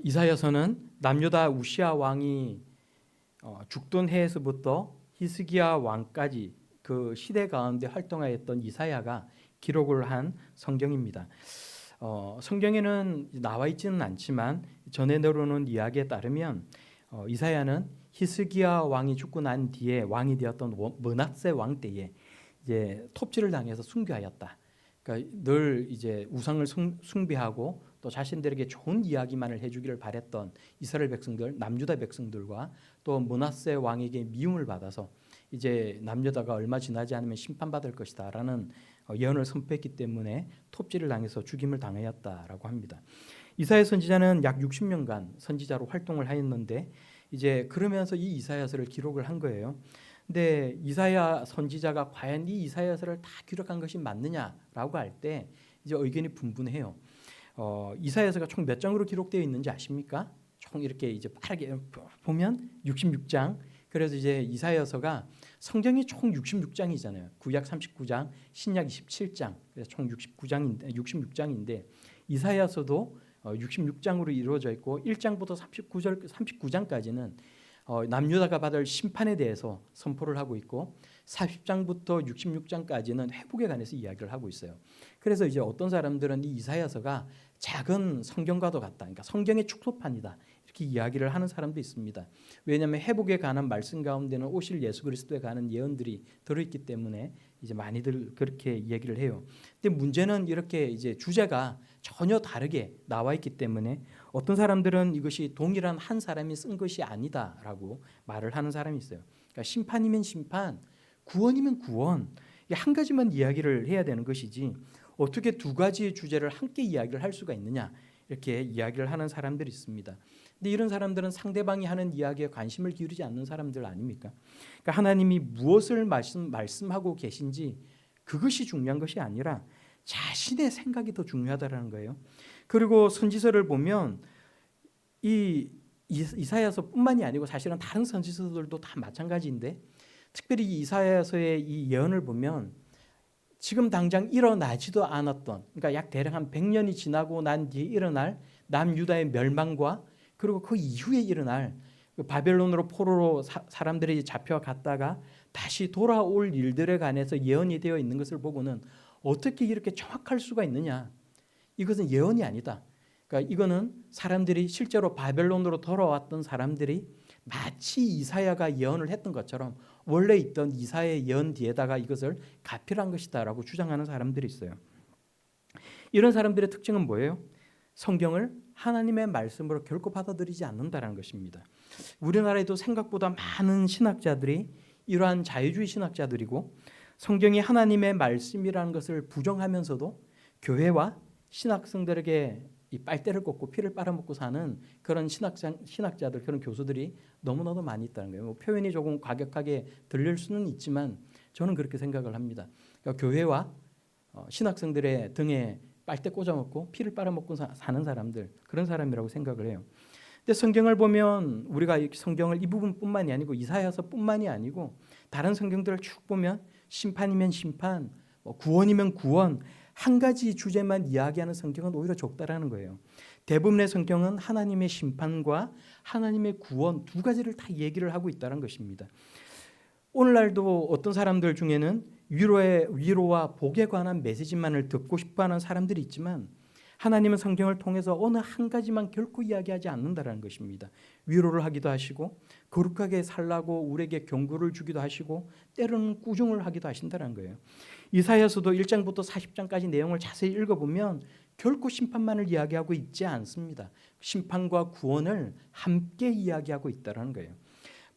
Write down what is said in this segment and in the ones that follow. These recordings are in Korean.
이사야서는 남유다 우시아 왕이 죽던 해에서부터 히스기야 왕까지 그 시대 가운데 활동하였던 이사야가 기록을 한 성경입니다. 성경에는 나와 있지는 않지만 전해 내려오는 이야기에 따르면 이사야는 히스기야 왕이 죽고 난 뒤에 왕이 되었던 므낫세 왕 때에 이제 톱질을 당해서 순교하였다. 그러니까 늘 이제 우상을 숭배하고 또 자신들에게 좋은 이야기만을 해주기를 바랬던 이스라엘 백성들, 남유다 백성들과 또 므낫세 왕에게 미움을 받아서 이제 남유다가 얼마 지나지 않으면 심판받을 것이다라는 예언을 선포했기 때문에 톱질을 당해서 죽임을 당하였다라고 합니다. 이사야 선지자는 약 60년간 선지자로 활동을 하였는데 이제 그러면서 이 이사야서를 기록을 한 거예요. 근데 이사야 선지자가 과연 이 이사야서를 다 기록한 것이 맞느냐라고 할 때 이제 의견이 분분해요. 이사야서가 총 몇 장으로 기록되어 있는지 아십니까? 총 이렇게 이제 빠르게 보면 66장. 그래서 이제 이사야서가 성경이 총 66장이잖아요. 구약 39장, 신약 27장. 그래서 총 66장인데 이사야서도 66장으로 이루어져 있고 1장부터 39장까지는 남유다가 받을 심판에 대해서 선포를 하고 있고 40장부터 66장까지는 회복에 관해서 이야기를 하고 있어요. 그래서 이제 어떤 사람들은 이 이사야서가 작은 성경과도 같다. 그러니까 성경의 축소판이다. 이렇게 이야기를 하는 사람도 있습니다. 왜냐하면 회복에 관한 말씀 가운데는 오실 예수 그리스도에 관한 예언들이 들어있기 때문에 이제 많이들 그렇게 얘기를 해요. 근데 문제는 이렇게 이제 주제가 전혀 다르게 나와 있기 때문에 어떤 사람들은 이것이 동일한 한 사람이 쓴 것이 아니다라고 말을 하는 사람이 있어요. 그러니까 심판이면 심판, 구원이면 구원, 한 가지만 이야기를 해야 되는 것이지 어떻게 두 가지의 주제를 함께 이야기를 할 수가 있느냐 이렇게 이야기를 하는 사람들이 있습니다. 근데 이런 사람들은 상대방이 하는 이야기에 관심을 기울이지 않는 사람들 아닙니까? 그러니까 하나님이 무엇을 말씀하고 계신지 그것이 중요한 것이 아니라 자신의 생각이 더 중요하다는 거예요. 그리고 선지서를 보면 이 이사야서뿐만이 아니고 사실은 다른 선지서들도 다 마찬가지인데 특별히 이사야서의 이 예언을 보면 지금 당장 일어나지도 않았던, 그러니까 약 대략 한 100년이 지나고 난 뒤에 일어날 남유다의 멸망과 그리고 그 이후에 일어날 바벨론으로 포로로 사람들이 잡혀갔다가 다시 돌아올 일들에 관해서 예언이 되어 있는 것을 보고는 어떻게 이렇게 정확할 수가 있느냐. 이것은 예언이 아니다. 그러니까 이거는 사람들이 실제로 바벨론으로 돌아왔던 사람들이 마치 이사야가 예언을 했던 것처럼 원래 있던 이사야의 예언 뒤에다가 이것을 가필한 것이다라고 주장하는 사람들이 있어요. 이런 사람들의 특징은 뭐예요? 성경을 하나님의 말씀으로 결코 받아들이지 않는다는 것입니다. 우리나라에도 생각보다 많은 신학자들이 이러한 자유주의 신학자들이고 성경이 하나님의 말씀이라는 것을 부정하면서도 교회와 신학생들에게 이 빨대를 꽂고 피를 빨아먹고 사는 그런 신학자들, 그런 교수들이 너무나도 많이 있다는 거예요. 표현이 조금 과격하게 들릴 수는 있지만 저는 그렇게 생각을 합니다. 그러니까 교회와 신학생들의 등에 빨대 꽂아먹고 피를 빨아먹고 사는 사람들, 그런 사람이라고 생각을 해요. 근데 성경을 보면 우리가 성경을 이 부분뿐만이 아니고 이사야서뿐만이 아니고 다른 성경들을 쭉 보면 심판이면 심판, 구원이면 구원, 한 가지 주제만 이야기하는 성경은 오히려 적다라는 거예요. 대부분의 성경은 하나님의 심판과 하나님의 구원 두 가지를 다 얘기를 하고 있다는 것입니다. 오늘날도 어떤 사람들 중에는 위로와 복에 관한 메시지만을 듣고 싶어하는 사람들이 있지만 하나님은 성경을 통해서 어느 한 가지만 결코 이야기하지 않는다는 것입니다. 위로를 하기도 하시고 거룩하게 살라고 우리에게 경고를 주기도 하시고 때로는 꾸중을 하기도 하신다는 거예요. 이사야서도 1장부터 40장까지 내용을 자세히 읽어보면 결코 심판만을 이야기하고 있지 않습니다. 심판과 구원을 함께 이야기하고 있다는 거예요.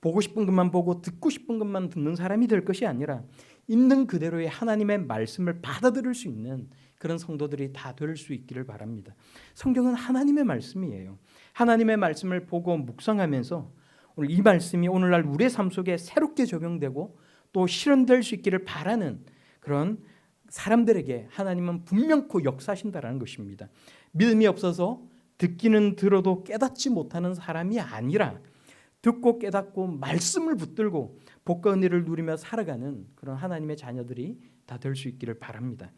보고 싶은 것만 보고 듣고 싶은 것만 듣는 사람이 될 것이 아니라 있는 그대로의 하나님의 말씀을 받아들일 수 있는 그런 성도들이 다 될 수 있기를 바랍니다. 성경은 하나님의 말씀이에요. 하나님의 말씀을 보고 묵상하면서 오늘 이 말씀이 오늘날 우리의 삶 속에 새롭게 적용되고 또 실현될 수 있기를 바라는 그런 사람들에게 하나님은 분명코 역사하신다는 것입니다. 믿음이 없어서 듣기는 들어도 깨닫지 못하는 사람이 아니라 듣고 깨닫고 말씀을 붙들고 복과 은혜를 누리며 살아가는 그런 하나님의 자녀들이 다 될 수 있기를 바랍니다.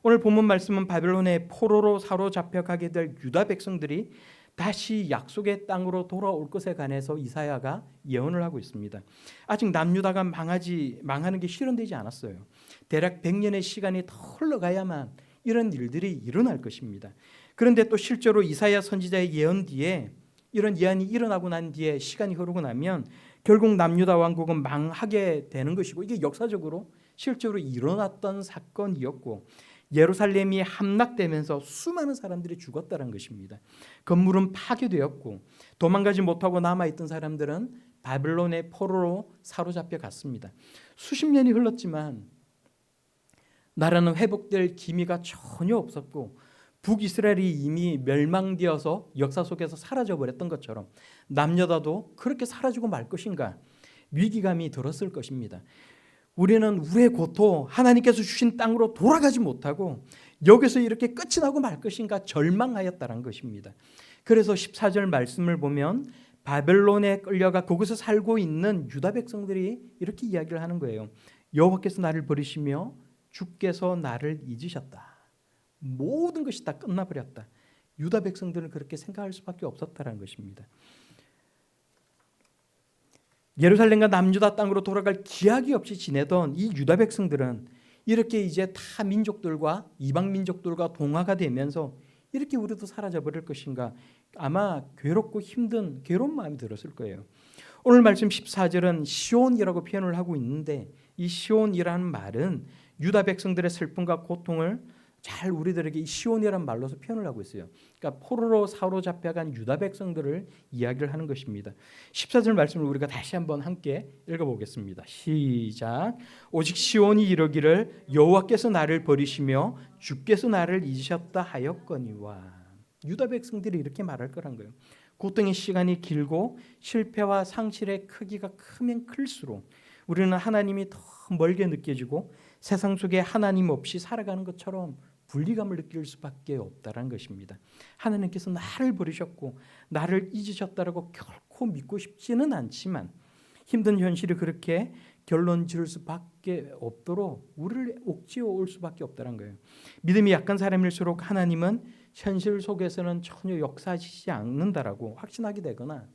오늘 본문 말씀은 바벨론의 포로로 사로잡혀 가게 될 유다 백성들이 다시 약속의 땅으로 돌아올 것에 관해서 이사야가 예언을 하고 있습니다. 아직 남유다가 망하는 게 실현되지 않았어요. 대략 100년의 시간이 더 흘러가야만 이런 일들이 일어날 것입니다. 그런데 또 실제로 이사야 선지자의 예언 뒤에 이런 예언이 일어나고 난 뒤에 시간이 흐르고 나면 결국 남유다 왕국은 망하게 되는 것이고, 이게 역사적으로 실제로 일어났던 사건이었고, 예루살렘이 함락되면서 수많은 사람들이 죽었다는 것입니다. 건물은 파괴되었고 도망가지 못하고 남아있던 사람들은 바벨론의 포로로 사로잡혀 갔습니다. 수십 년이 흘렀지만 나라는 회복될 기미가 전혀 없었고, 북이스라엘이 이미 멸망되어서 역사 속에서 사라져버렸던 것처럼 남유다도 그렇게 사라지고 말 것인가 위기감이 들었을 것입니다. 우리는 우리의 고토, 하나님께서 주신 땅으로 돌아가지 못하고 여기서 이렇게 끝이 나고 말 것인가 절망하였다는 것입니다. 그래서 14절 말씀을 보면 바벨론에 끌려가 거기서 살고 있는 유다 백성들이 이렇게 이야기를 하는 거예요. 여호와께서 나를 버리시며 주께서 나를 잊으셨다. 모든 것이 다 끝나버렸다. 유다 백성들은 그렇게 생각할 수밖에 없었다는 것입니다. 예루살렘과 남유다 땅으로 돌아갈 기약이 없이 지내던 이 유다 백성들은 이렇게 이제 타 민족들과 이방 민족들과 동화가 되면서 이렇게 우리도 사라져 버릴 것인가, 아마 괴롭고 힘든 괴로운 마음이 들었을 거예요. 오늘 말씀 14절은 시온이라고 표현을 하고 있는데, 이 시온이라는 말은 유다 백성들의 슬픔과 고통을 잘 우리들에게 이 시온이라는 말로서 표현을 하고 있어요. 그러니까 포로로 사로잡혀간 유다 백성들을 이야기를 하는 것입니다. 14절 말씀을 우리가 다시 한번 함께 읽어보겠습니다. 시작. 오직 시온이 이르기를 여호와께서 나를 버리시며 주께서 나를 잊으셨다 하였거니와. 유다 백성들이 이렇게 말할 거란 거예요. 고통의 시간이 길고 실패와 상실의 크기가 크면 클수록 우리는 하나님이 더 멀게 느껴지고 세상 속에 하나님 없이 살아가는 것처럼 분리감을 느낄 수밖에 없다는 것입니다. 하나님께서 나를 버리셨고 나를 잊으셨다라고 결코 믿고 싶지는 않지만 힘든 현실이 그렇게 결론 지을 수밖에 없도록 우리를 옥죄어 올 수밖에 없다는 거예요. 믿음이 약한 사람일수록 하나님은 현실 속에서는 전혀 역사하시지 않는다라고 확신하게 되거나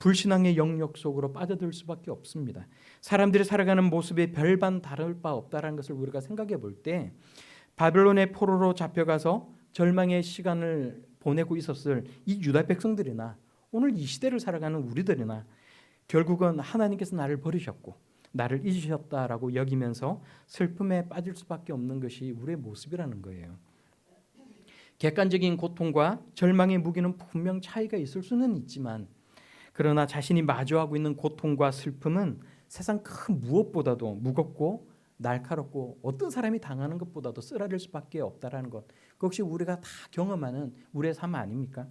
불신앙의 영역 속으로 빠져들 수밖에 없습니다. 사람들이 살아가는 모습이 별반 다를 바 없다는 것을 우리가 생각해 볼 때, 바벨론의 포로로 잡혀가서 절망의 시간을 보내고 있었을 이 유다 백성들이나 오늘 이 시대를 살아가는 우리들이나 결국은 하나님께서 나를 버리셨고 나를 잊으셨다라고 여기면서 슬픔에 빠질 수밖에 없는 것이 우리의 모습이라는 거예요. 객관적인 고통과 절망의 무게는 분명 차이가 있을 수는 있지만, 그러나 자신이 마주하고 있는 고통과 슬픔은 세상 그 무엇보다도 무겁고 날카롭고 어떤 사람이 당하는 것보다도 쓰라릴 수밖에 없다라는 것, 그것이 우리가 다 경험하는 우리의 삶 아닙니까?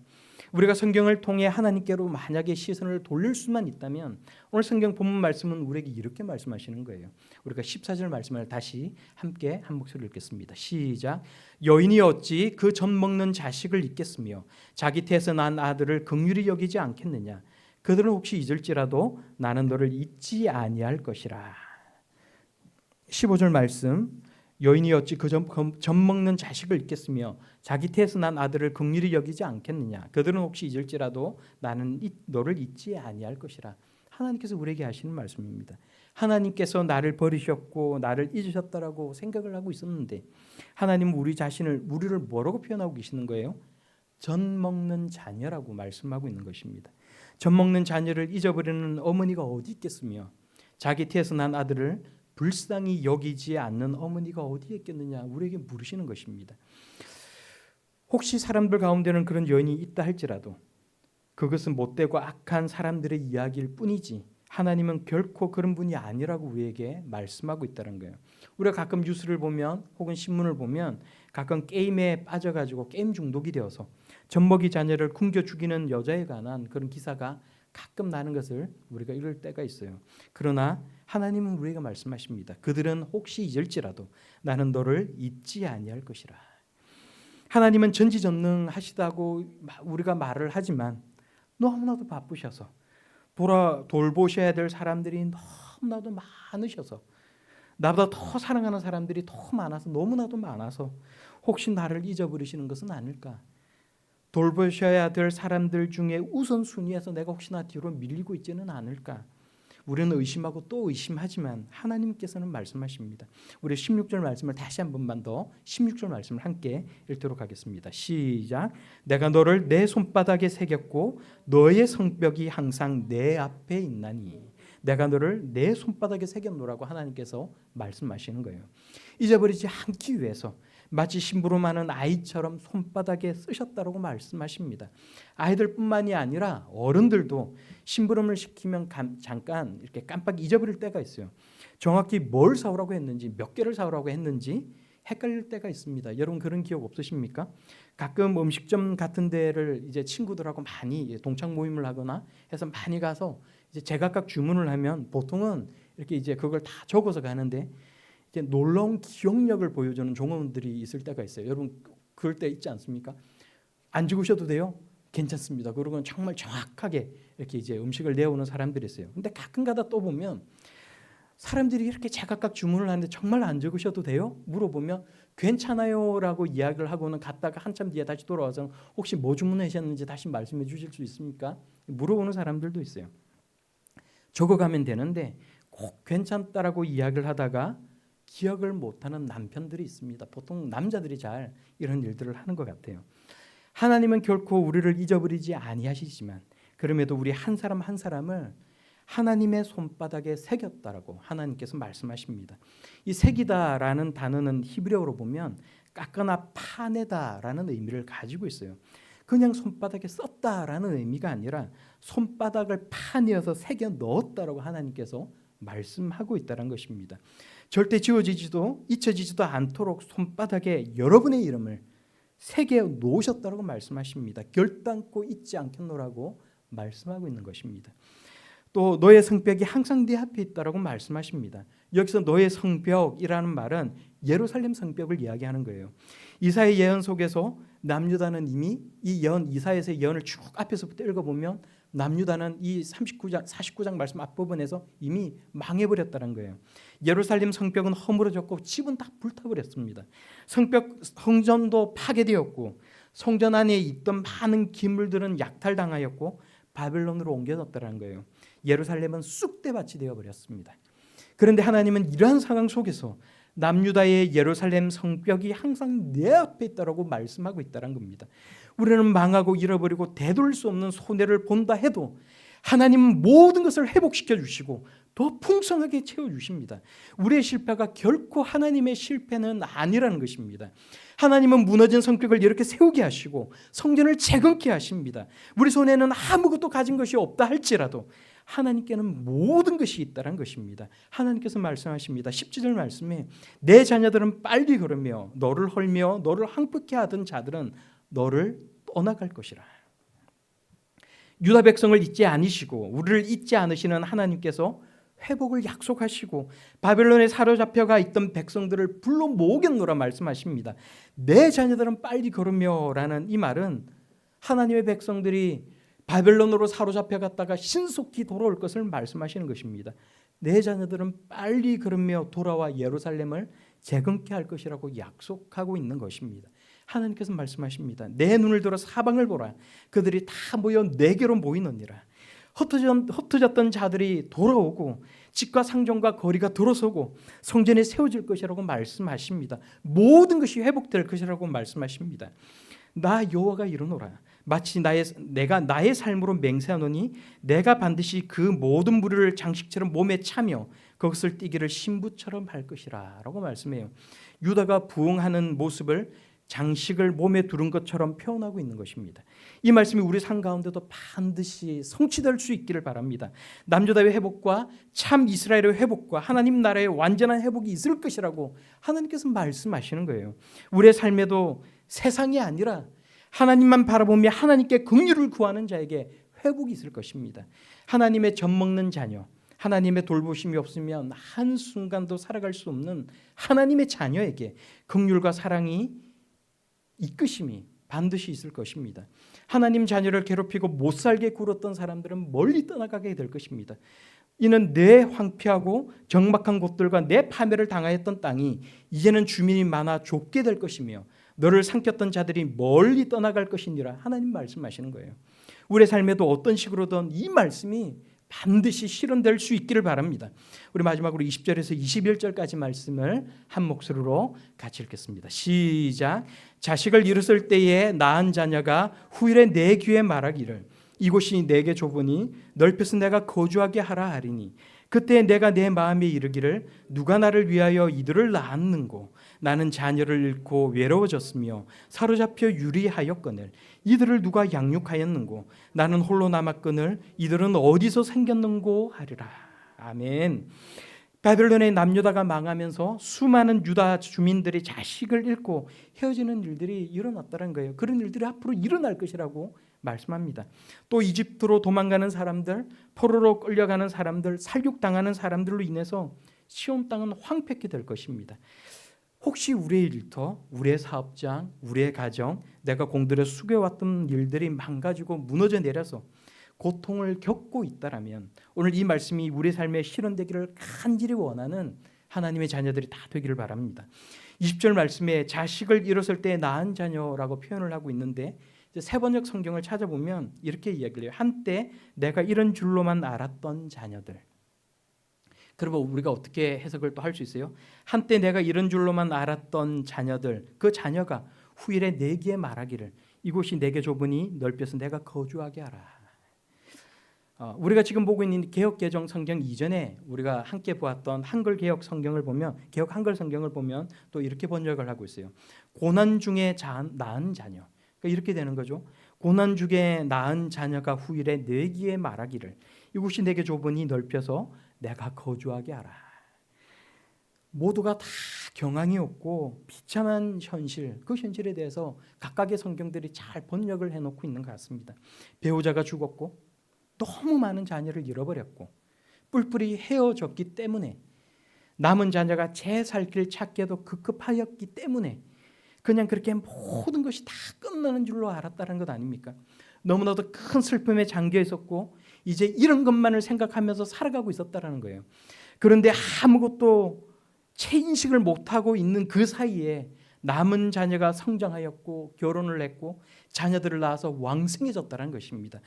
우리가 성경을 통해 하나님께로 만약에 시선을 돌릴 수만 있다면 오늘 성경 본문 말씀은 우리에게 이렇게 말씀하시는 거예요. 우리가 14절 말씀을 다시 함께 한 목소리로 읽겠습니다. 시작. 여인이 어찌 그 젖 먹는 자식을 잊겠으며 자기 태에서 난 아들을 긍휼히 여기지 않겠느냐. 그들은 혹시 잊을지라도 나는 너를 잊지 아니할 것이라. 15절 말씀. 여인이 어찌 그 젖 먹는 자식을 잊겠으며 자기 태에서 난 아들을 긍휼히 여기지 않겠느냐. 그들은 혹시 잊을지라도 나는 너를 잊지 아니할 것이라. 하나님께서 우리에게 하시는 말씀입니다. 하나님께서 나를 버리셨고 나를 잊으셨다라고 생각을 하고 있었는데, 하나님은 우리를 뭐라고 표현하고 계시는 거예요? 젖 먹는 자녀라고 말씀하고 있는 것입니다. 젖 먹는 자녀를 잊어버리는 어머니가 어디 있겠으며 자기 태에서 난 아들을 불쌍히 여기지 않는 어머니가 어디에 있겠느냐, 우리에게 물으시는 것입니다. 혹시 사람들 가운데는 그런 여인이 있다 할지라도 그것은 못되고 악한 사람들의 이야기일 뿐이지 하나님은 결코 그런 분이 아니라고 우리에게 말씀하고 있다는 거예요. 우리가 가끔 뉴스를 보면 혹은 신문을 보면 가끔 게임에 빠져가지고 게임 중독이 되어서 젖먹이 자녀를 굶겨 죽이는 여자에 관한 그런 기사가 가끔 나는 것을 우리가 읽을 때가 있어요. 그러나 하나님은 우리에게 말씀하십니다. 그들은 혹시 잊을지라도 나는 너를 잊지 아니할 것이라. 하나님은 전지전능하시다고 우리가 말을 하지만 너무나도 바쁘셔서 돌보셔야 될 사람들이 너무나도 많으셔서, 나보다 더 사랑하는 사람들이 더 많아서, 너무나도 많아서 혹시 나를 잊어버리시는 것은 아닐까, 돌보셔야 될 사람들 중에 우선순위에서 내가 혹시나 뒤로 밀리고 있지는 않을까? 우리는 의심하고 또 의심하지만 하나님께서는 말씀하십니다. 우리 16절 말씀을 다시 한 번만 더 16절 말씀을 함께 읽도록 하겠습니다. 시작. 내가 너를 내 손바닥에 새겼고 너의 성벽이 항상 내 앞에 있나니. 내가 너를 내 손바닥에 새겼노라고 하나님께서 말씀하시는 거예요. 잊어버리지 않기 위해서 마치 심부름하는 아이처럼 손바닥에 쓰셨다라고 말씀하십니다. 아이들뿐만이 아니라 어른들도 심부름을 시키면 잠깐 이렇게 깜빡 잊어버릴 때가 있어요. 정확히 뭘 사오라고 했는지, 몇 개를 사오라고 했는지 헷갈릴 때가 있습니다. 여러분 그런 기억 없으십니까? 가끔 음식점 같은 데를 이제 친구들하고 많이 동창 모임을 하거나 해서 많이 가서 이제 제각각 주문을 하면 보통은 이렇게 이제 그걸 다 적어서 가는데 이제 놀라운 기억력을 보여주는 종업원들이 있을 때가 있어요. 여러분 그럴 때 있지 않습니까? 안 적으셔도 돼요. 괜찮습니다. 그러고 정말 정확하게 이렇게 이제 음식을 내오는 사람들이 있어요. 근데 가끔가다 또 보면 사람들이 이렇게 제각각 주문을 하는데 정말 안 적으셔도 돼요? 물어보면 괜찮아요라고 이야기를 하고는 갔다가 한참 뒤에 다시 돌아와서 혹시 뭐 주문하셨는지 다시 말씀해 주실 수 있습니까? 물어보는 사람들도 있어요. 적어가면 되는데 꼭 괜찮다라고 이야기를 하다가 기억을 못하는 남편들이 있습니다. 보통 남자들이 잘 이런 일들을 하는 것 같아요. 하나님은 결코 우리를 잊어버리지 아니하시지만 그럼에도 우리 한 사람 한 사람을 하나님의 손바닥에 새겼다라고 하나님께서 말씀하십니다. 이 새기다라는 단어는 히브리어로 보면 깎거나 파내다라는 의미를 가지고 있어요. 그냥 손바닥에 썼다라는 의미가 아니라 손바닥을 파내어서 새겨 넣었다라고 하나님께서 말씀하고 있다는 것입니다. 절대 지워지지도 잊혀지지도 않도록 손바닥에 여러분의 이름을 새겨 놓으셨다고 말씀하십니다. 결단코 잊지 않겠노라고 말씀하고 있는 것입니다. 또 너의 성벽이 항상 네 앞에 있다라고 말씀하십니다. 여기서 너의 성벽이라는 말은 예루살렘 성벽을 이야기하는 거예요. 이사야 예언 속에서 남유다는 이미 이 예언 이사야서의 예언을 쭉 앞에서부터 읽어보면 남유다는 이 49장 말씀 앞부분에서 이미 망해버렸다는 거예요. 예루살렘 성벽은 허물어졌고 집은 다 불타버렸습니다. 성전도 파괴되었고 성전 안에 있던 많은 기물들은 약탈당하였고 바벨론으로 옮겨졌다는 거예요. 예루살렘은 쑥대밭이 되어버렸습니다. 그런데 하나님은 이러한 상황 속에서 남유다의 예루살렘 성벽이 항상 내 앞에 있다라고 말씀하고 있다는 겁니다. 우리는 망하고 잃어버리고 되돌릴 수 없는 손해를 본다 해도 하나님은 모든 것을 회복시켜 주시고 더 풍성하게 채워주십니다. 우리의 실패가 결코 하나님의 실패는 아니라는 것입니다. 하나님은 무너진 성벽을 이렇게 세우게 하시고 성전을 재건케 하십니다. 우리 손에는 아무것도 가진 것이 없다 할지라도 하나님께는 모든 것이 있다는 것입니다. 하나님께서 말씀하십니다. 17절 말씀에 내 자녀들은 빨리 걸으며 너를 헐며 너를 황폐케 하던 자들은 너를 떠나갈 것이라. 유다 백성을 잊지 않으시고 우리를 잊지 않으시는 하나님께서 회복을 약속하시고 바벨론에 사로잡혀가 있던 백성들을 불러 모으겠노라 말씀하십니다. 내 자녀들은 빨리 걸으며 라는 이 말은 하나님의 백성들이 바벨론으로 사로잡혀갔다가 신속히 돌아올 것을 말씀하시는 것입니다. 내 자녀들은 빨리 걸으며 돌아와 예루살렘을 재건케 할 것이라고 약속하고 있는 것입니다. 하나님께서 말씀하십니다. 내 눈을 들어 사방을 보라. 그들이 다 모여 내게로 모이느니라. 흩어졌던 자들이 돌아오고 집과 상점과 거리가 들어서고 성전에 세워질 것이라고 말씀하십니다. 모든 것이 회복될 것이라고 말씀하십니다. 나 여호와가 이르노라. 마치 내가 나의 삶으로 맹세하노니 내가 반드시 그 모든 무리를 장식처럼 몸에 차며 그것을 띠기를 신부처럼 할 것이라 라고 말씀해요. 유다가 부흥하는 모습을 장식을 몸에 두른 것처럼 표현하고 있는 것입니다. 이 말씀이 우리 삶 가운데도 반드시 성취될 수 있기를 바랍니다. 남유다의 회복과 참 이스라엘의 회복과 하나님 나라의 완전한 회복이 있을 것이라고 하나님께서 말씀하시는 거예요. 우리의 삶에도 세상이 아니라 하나님만 바라보며 하나님께 긍휼을 구하는 자에게 회복이 있을 것입니다. 하나님의 젖먹는 자녀, 하나님의 돌보심이 없으면 한순간도 살아갈 수 없는 하나님의 자녀에게 긍휼과 사랑이 이끄심이 반드시 있을 것입니다. 하나님 자녀를 괴롭히고 못살게 굴었던 사람들은 멀리 떠나가게 될 것입니다. 이는 내 황폐하고 적막한 곳들과 내 파멸을 당하였던 땅이 이제는 주민이 많아 좁게 될 것이며 너를 삼켰던 자들이 멀리 떠나갈 것이니라. 하나님 말씀하시는 거예요. 우리의 삶에도 어떤 식으로든 이 말씀이 반드시 실현될 수 있기를 바랍니다. 우리 마지막으로 20절에서 21절까지 말씀을 한 목소리로 같이 읽겠습니다. 시작. 자식을 잃었을 때에 낳은 자녀가 후일에 내 귀에 말하기를 이곳이 내게 좁으니 넓혀서 내가 거주하게 하라 하리니 그때 내가 내 마음에 이르기를 누가 나를 위하여 이들을 낳았는고 나는 자녀를 잃고 외로워졌으며 사로잡혀 유리하였거늘 이들을 누가 양육하였는고 나는 홀로 남았거늘 이들은 어디서 생겼는고 하리라. 아멘. 바벨론의 남유다가 망하면서 수많은 유다 주민들이 자식을 잃고 헤어지는 일들이 일어났다는 거예요. 그런 일들이 앞으로 일어날 것이라고 말씀합니다. 또 이집트로 도망가는 사람들, 포로로 끌려가는 사람들, 살육당하는 사람들로 인해서 시온 땅은 황폐케 될 것입니다. 혹시 우리의 일터, 우리의 사업장, 우리의 가정, 내가 공들여 숙여왔던 일들이 망가지고 무너져 내려서 고통을 겪고 있다라면 오늘 이 말씀이 우리 삶에 실현되기를 간절히 원하는 하나님의 자녀들이 다 되기를 바랍니다. 20절 말씀에 자식을 잃었을 때 낳은 자녀라고 표현을 하고 있는데 세번역 성경을 찾아보면 이렇게 이야기를 해요. 한때 내가 이런 줄로만 알았던 자녀들. 그러면 우리가 어떻게 해석을 또 할 수 있어요? 한때 내가 이런 줄로만 알았던 자녀들, 그 자녀가 후일에 내게 말하기를 이곳이 내게 좁으니 넓혀서 내가 거주하게 하라. 우리가 지금 보고 있는 개역개정 성경 이전에 우리가 함께 보았던 한글 개역 성경을 보면 개역 한글 성경을 보면 또 이렇게 번역을 하고 있어요. 고난 중에 낳은 자녀. 이렇게 되는 거죠. 고난 중에 낳은 자녀가 후일에 내게 말하기를 이곳이 내게 좁으니 넓혀서 내가 거주하게 하라. 모두가 다 경황이 없고 비참한 현실, 그 현실에 대해서 각각의 성경들이 잘 번역을 해놓고 있는 것 같습니다. 배우자가 죽었고 너무 많은 자녀를 잃어버렸고 뿔뿔이 헤어졌기 때문에 남은 자녀가 제 살 길 찾기에도 급급하였기 때문에 그냥 그렇게 모든 것이 다 끝나는 줄로 알았다는 것 아닙니까? 너무나도 큰 슬픔에 잠겨 있었고 이제 이런 것만을 생각하면서 살아가고 있었다는 거예요. 그런데 아무것도 채인식을 못하고 있는 그 사이에 남은 자녀가 성장하였고 결혼을 했고 자녀들을 낳아서 왕성해졌다는 것입니다.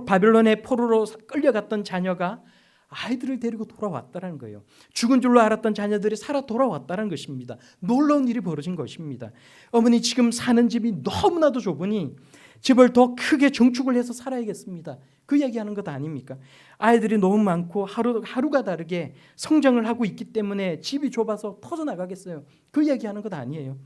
바벨론의 포로로 끌려갔던 자녀가 아이들을 데리고 돌아왔다는 거예요. 죽은 줄로 알았던 자녀들이 살아 돌아왔다는 것입니다. 놀라운 일이 벌어진 것입니다. 어머니 지금 사는 집이 너무나도 좁으니 집을 더 크게 증축을 해서 살아야겠습니다. 그 얘기하는 것 아닙니까? 아이들이 너무 많고 하루가 다르게 성장을 하고 있기 때문에 집이 좁아서 터져나가겠어요. 그 얘기하는 것 아니에요.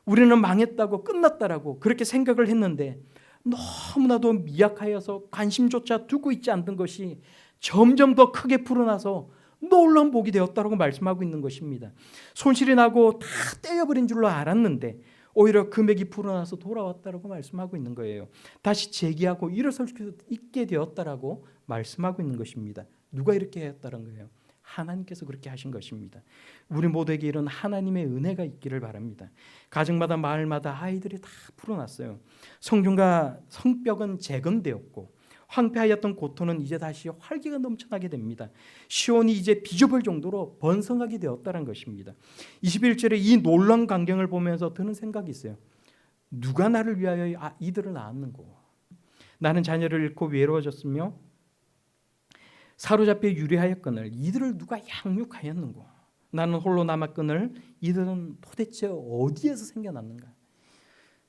우리는 망했다고 끝났다라고 그렇게 생각을 했는데 너무나도 미약하여서 관심조차 두고 있지 않던 것이 점점 더 크게 풀어나서 놀라운 복이 되었다고 말씀하고 있는 것입니다. 손실이 나고 다 떼어버린 줄로 알았는데 오히려 금액이 풀어나서 돌아왔다고 말씀하고 있는 거예요. 다시 재기하고 일어설 수 있게 되었다고 말씀하고 있는 것입니다. 누가 이렇게 했다는 거예요? 하나님께서 그렇게 하신 것입니다. 우리 모두에게 이런 하나님의 은혜가 있기를 바랍니다. 가정마다 마을마다 아이들이 다 풀어났어요. 성전과 성벽은 재건되었고 황폐하였던 고토는 이제 다시 활기가 넘쳐나게 됩니다. 시온이 이제 비좁을 정도로 번성하게 되었다는 것입니다. 21절에 이 놀라운 광경을 보면서 드는 생각이 있어요. 누가 나를 위하여 이들을 낳았는고 나는 자녀를 잃고 외로워졌으며 사로잡혀 유리하였거늘 이들을 누가 양육하였는고 나는 홀로 남았거늘 이들은 도대체 어디에서 생겨났는가.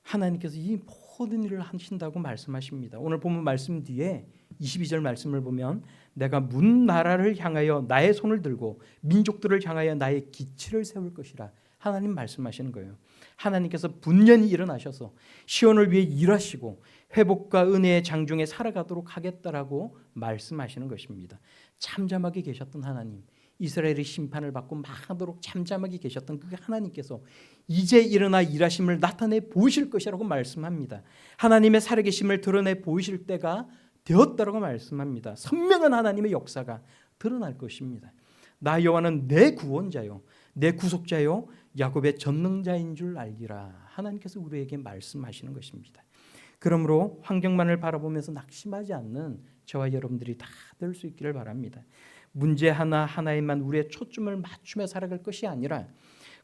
하나님께서 이 모든 일을 하신다고 말씀하십니다. 오늘 본문 말씀 뒤에 22절 말씀을 보면 내가 문 나라를 향하여 나의 손을 들고 민족들을 향하여 나의 기치를 세울 것이라 하나님 말씀하시는 거예요. 하나님께서 분연히 일어나셔서 시온을 위해 일하시고 회복과 은혜의 장중에 살아가도록 하겠다라고 말씀하시는 것입니다. 잠잠하게 계셨던 하나님, 이스라엘의 심판을 받고 망하도록 잠잠하게 계셨던 그 하나님께서 이제 일어나 일하심을 나타내 보이실 것이라고 말씀합니다. 하나님의 살아계심을 드러내 보이실 때가 되었다라고 말씀합니다. 선명한 하나님의 역사가 드러날 것입니다. 나 여호와는 내 구원자요 내 구속자요 야곱의 전능자인 줄 알기라. 하나님께서 우리에게 말씀하시는 것입니다. 그러므로 환경만을 바라보면서 낙심하지 않는 저와 여러분들이 다 될 수 있기를 바랍니다. 문제 하나하나에만 우리의 초점을 맞추며 살아갈 것이 아니라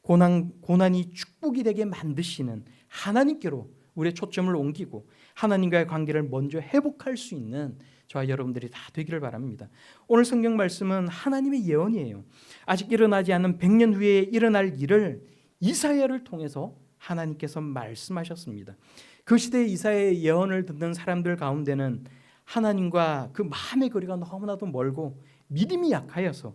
고난이 축복이 되게 만드시는 하나님께로 우리의 초점을 옮기고 하나님과의 관계를 먼저 회복할 수 있는 저와 여러분들이 다 되기를 바랍니다. 오늘 성경 말씀은 하나님의 예언이에요. 아직 일어나지 않은 100년 후에 일어날 일을 이사야를 통해서 하나님께서 말씀하셨습니다. 그 시대의 이사야의 예언을 듣는 사람들 가운데는 하나님과 그 마음의 거리가 너무나도 멀고 믿음이 약하여서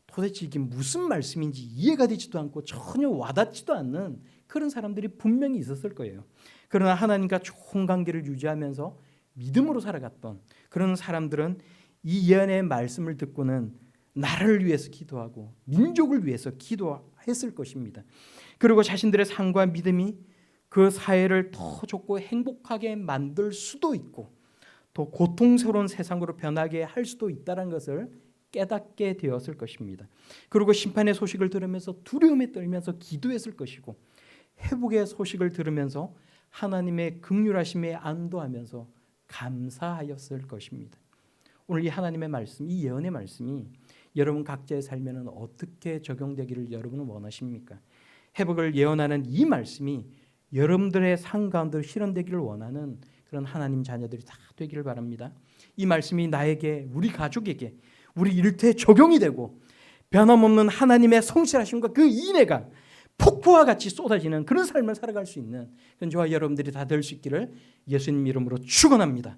도대체 이게 무슨 말씀인지 이해가 되지도 않고 전혀 와닿지도 않는 그런 사람들이 분명히 있었을 거예요. 그러나 하나님과 좋은 관계를 유지하면서 믿음으로 살아갔던 그런 사람들은 이 예언의 말씀을 듣고는 나라를 위해서 기도하고 민족을 위해서 기도했을 것입니다. 그리고 자신들의 삶과 믿음이 그 사회를 더 좋고 행복하게 만들 수도 있고 또 고통스러운 세상으로 변하게 할 수도 있다는 것을 깨닫게 되었을 것입니다. 그리고 심판의 소식을 들으면서 두려움에 떨면서 기도했을 것이고 회복의 소식을 들으면서 하나님의 긍휼하심에 안도하면서 감사하였을 것입니다. 오늘 이 하나님의 말씀, 이 예언의 말씀이 여러분 각자의 삶에는 어떻게 적용되기를 여러분은 원하십니까? 회복을 예언하는 이 말씀이 여러분들의 삶 가운데 실현되기를 원하는 그런 하나님 자녀들이 다 되기를 바랍니다. 이 말씀이 나에게, 우리 가족에게, 우리 일터에 적용이 되고 변함없는 하나님의 성실하심과 그 인애가 폭포와 같이 쏟아지는 그런 삶을 살아갈 수 있는 그런 저와 여러분들이 다 될 수 있기를 예수님 이름으로 축원합니다.